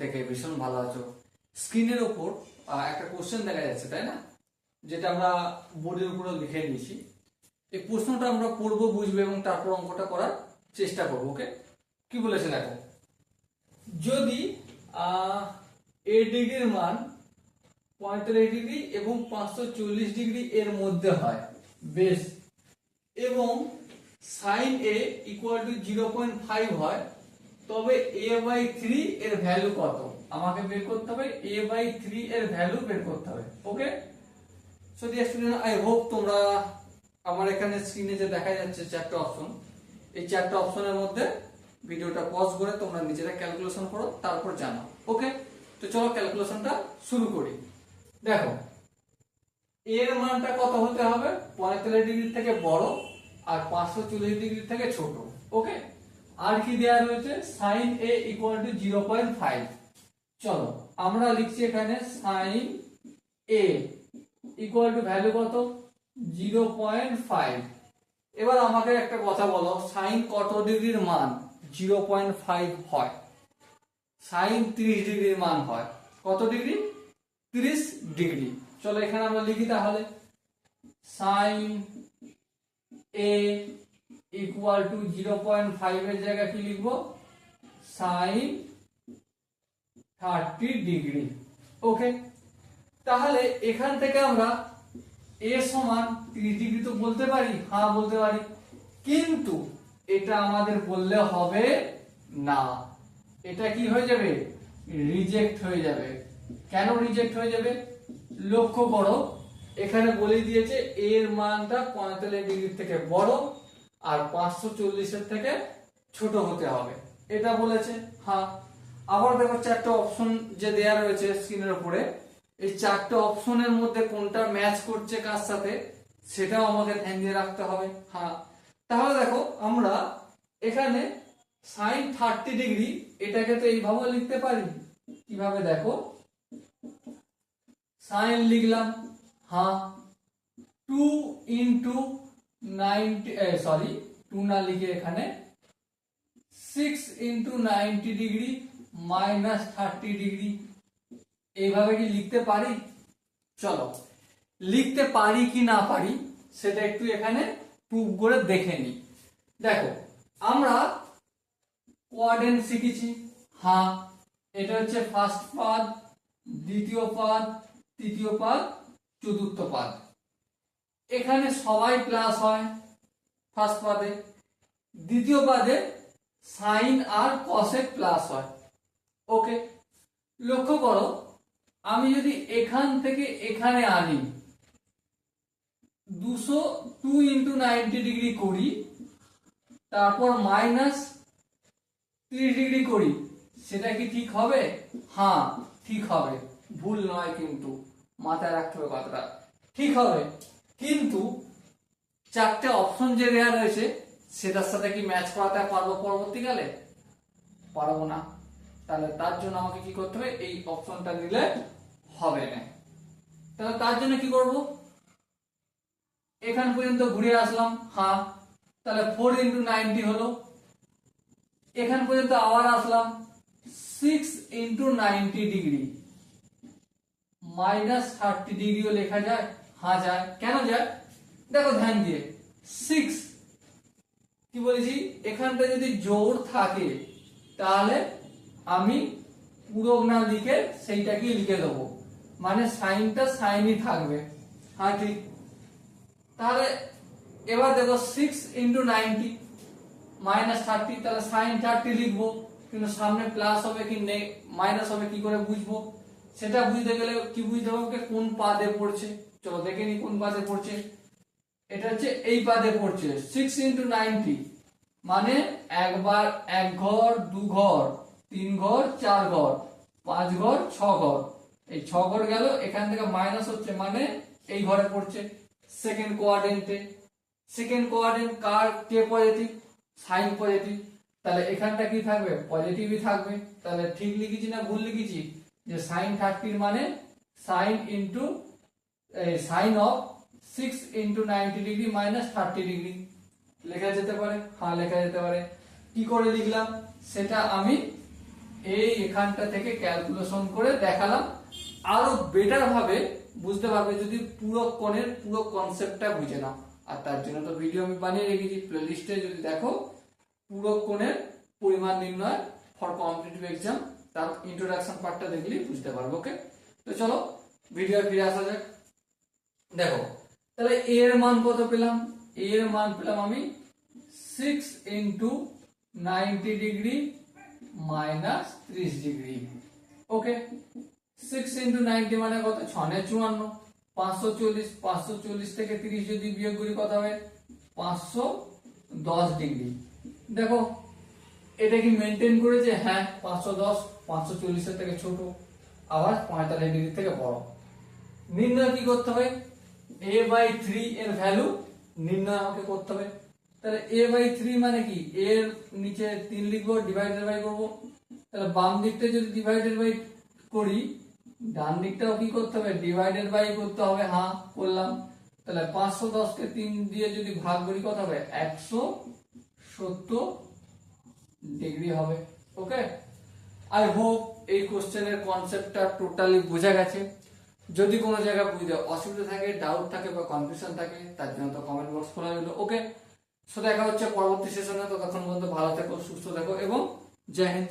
থেকে ভীষণ ভালো আছো। স্ক্রিনের ওপর একটা কোশ্চেন দেখা যাচ্ছে, তাই না? যেটা আমরা বোর্ডের উপরে লিখে নিয়েছি। এই প্রশ্নটা আমরা পড়বো, বুঝবো এবং তারপর অঙ্কটা করার চেষ্টা করবো। ওকে, কি বলেছে দেখো, যদি এ ডিগ্রির মান 45 ডিগ্রি এবং 540 ডিগ্রি এর মধ্যে হয়, বেশ, এবং সাইন এ ইকুয়াল টু 0.5 হয়, তবে a/3 এর ভ্যালু কত? আমাকে বের করতে হবে a/3 এর ভ্যালু বের করতে হবে। Okay, so dear student, I hope তোমরা আমার এখানে স্ক্রিনে যে দেখা যাচ্ছে চারটা অপশন, এই চারটা অপশনের মধ্যে ভিডিওটা পজ করে তোমরা নিজেরা ক্যালকুলেশন করো, তারপর জানাও। ওকে, তো চলো ক্যালকুলেশনটা শুরু করি। দেখো, এর মানটা কত হতে হবে? 45 ডিগ্রি থেকে বড় আর 540 ডিগ্রি থেকে ছোট। ওকে, আর কি দেয়া রয়েছে? sin a equal to 0.5। চলো আমরা লিখছি এখানে sin a equal to value কত? 0.5। এবার আমাকে একটা কথা বলো, sin কত ডিগ্রির মান 0.5 হয়? sin 30 ডিগ্রির মান হয়। কত ডিগ্রি? 30 ডিগ্রি। চলো এখানে আমরা লিখি তাহলে sin a ইকুয়াল টু 0.5 এর জায়গায় কি লিখবো? sin 30 degree. ওকে, তাহলে এখান থেকে আমরা a সমান 30 ডিগ্রি তো বলতে পারি, হ্যাঁ বলতে পারি, কিন্তু এটা আমাদের বললে হবে না। এটা কি হয়ে যাবে? রিজেক্ট হয়ে যাবে। কেন রিজেক্ট হয়ে যাবে? লক্ষ্য করো, এখানে বলে দিয়েছে এর মানটা 45 ডিগ্রি থেকে বড় আর 540 এর থেকে ছোট হতে হবে, এটা বলেছে। হ্যাঁ, আবার দেখো চারটা অপশন যে দেয়া রয়েছে স্ক্রিনের উপরে, এই চারটা অপশনের মধ্যে কোনটা ম্যাচ করছে কার সাথে সেটাও আমাকে ধ্যান দিয়ে রাখতে হবে। হ্যাঁ, তাহলে দেখো আমরা এখানে sin 30 ডিগ্রি এটাকে তো এইভাবে লিখতে পারি। কিভাবে দেখো, sin লিখলাম, হ্যাঁ, 2 ইন্টু 90, সরি 2 না লিখে এখানে 6 ইন্টু 90 ডিগ্রি মাইনাস 30 ডিগ্রি, এইভাবে কি লিখতে পারি? চলো লিখতে পারি কি না পারি সেটা একটু এখানে প্রুভ করে দেখে নিই। দেখো, আমরা কোয়াড্রেন্ট শিখেছি। হ্যাঁ, এটা হচ্ছে ফার্স্ট পাদ, দ্বিতীয় পাদ, তৃতীয় পাদ, চতুর্থ পাদ। এখানে সবাই প্লাস হয় ফার্স্ট পাদে, দ্বিতীয় পাদে সাইন আর কসেক প্লাস হয়। ওকে, লক্ষ্য করো, আমি যদি এখান থেকে এখানে আনি 2 ইন্টু 90 ডিগ্রি করি, তারপর মাইনাস 30 ডিগ্রি করি, সেটা কি ঠিক হবে? হ্যাঁ ঠিক হবে, ভুল নয়, কিন্তু মাথায় রাখতে হবে কথাটা, ঠিক হবে। কিন্তু চারটে অপশন যে দেওয়া রয়েছে সেটার সাথে কি ম্যাচ করাতে পারবো পরবর্তীকালে? পারবো না। তাহলে তার জন্য আমাকে কি করতে হবে? এই অপশনটা নিলে হবে না। তাহলে তার জন্য কি করব? এখান পর্যন্ত ঘুরে আসলাম, হ্যাঁ, তাহলে 4 ইন্টু 90 হলো। এখান পর্যন্ত আবার আসলাম, 6 ইন্টু 90 ডিগ্রি মাইনাস 30 ডিগ্রিও লেখা যায়। হ্যাঁ যায়। কেন যায়? দেখো ধ্যান দিয়ে, 6 কি বলেছি, এখানটা যদি জোর থাকে তাহলে আমি পুরো না লিখে সেইটাকে লিখে দেবো, মানে সাইনটা সাইনই থাকবে। হ্যাঁ ঠিক। তাহলে এবার দেখো 6 ইন্টু 90 মাইনাস 30, তাহলে সাইন 30 লিখবো, কিন্তু সামনে প্লাস হবে কি মাইনাস হবে কি করে বুঝবো? সেটা বুঝতে গেলে কি বুঝতে হবে? কোন পাদে পড়ছে। চলো দেখে নি কোন পাদে পড়ছে। এটা হচ্ছে এই পাদে পড়ছে। 6 ইন্টু 90 মানে একবার এক ঘর, দু ঘর, 3 ঘর, 4 ঘর, 5 ঘর, 6 ঘর, এই 6 ঘর গেল, এখান থেকে মাইনাস হচ্ছে মানে এই ঘরে পড়ছে সেকেন্ড কোয়াড্রেন্টে। সেকেন্ড কোয়াড্রেন্ট কার কে পজিটিভ? সাইন পজিটিভ, তাহলে এখানটা কি থাকবে? পজিটিভই থাকবে। তাহলে ঠিক লিখেছি না ভুল লিখেছি? যে সাইন 30 মানে sign into sign of 6 into 90 degree minus 30 degree লেখা যেতে পারে। হ্যাঁ লেখা যেতে পারে। কি করে লিখলাম সেটা আমি এই এখানটা থেকে ক্যালকুলেশন করে দেখালাম। আরো বেটার ভাবে বুঝতে পারবে যদি পুরো কোণের পুরো কনসেপ্টটা বুঝে নাও। আর তার জন্য তো ভিডিও আমি বানিয়ে রেখেছি, প্লেলিস্টে যদি দেখো পুরো কোণের পরিমাণ নির্ণয় ফর কম্পিটিটিভ এক্সাম, তার ইন্ট্রোডাকশন পার্টটা দেখলেই বুঝতে পারবে। ওকে, তো চলো ভিডিও ফিরে আসা যাক। দেখো তাহলে এর মান কত পেলাম? এর মান পেলাম আমি 6 ইন্টু 90 ডিগ্রি মাইনাস 30 ডিগ্রি। ওকে, 6 ইন্টু 90 মানে কত? 6 নে 54, 540, 540 থেকে 30 যদি বিয়োগ করি কত হবে? 510 ডিগ্রি। দেখো এটা কি মেনটেন করেছে? হ্যাঁ, 510 540 এর থেকে ছোট, আবার 45 ডিগ্রি থেকে বড়। নির্ণয় কি করতে হবে? a/3 এর ভ্যালু নির্ণয় আমাকে করতে হবে। তাহলে a/3 মানে কি? এর নিচে 3 লিখবো, ডিভাইডেড বাই করব। তাহলে বাম দিকটা যদি ডিভাইডেড বাই করি, ডান দিকটাও কি করতে হবে? ডিভাইডেড বাই করতে হবে। হ্যাঁ, করলাম। তাহলে 510 কে 3 দিয়ে যদি ভাগ করি কত হবে? 170 ডিগ্রি হবে। ওকে, আই হোপ এই কোশ্চেনের কনসেপ্টটা টোটালি বোঝা গেছে। যদি কোনো জায়গায় বুঝতে অসুবিধা থাকে, ডাউট থাকে বা কনফিউশন থাকে, তার জন্য তো কমেন্ট বক্স খোলা রইল। ওকে, সো দেখা হচ্ছে পরবর্তী সেশনে। ততক্ষণ পর্যন্ত ভালো থেকো, সুস্থ থেকো এবং জয় হিন্দ।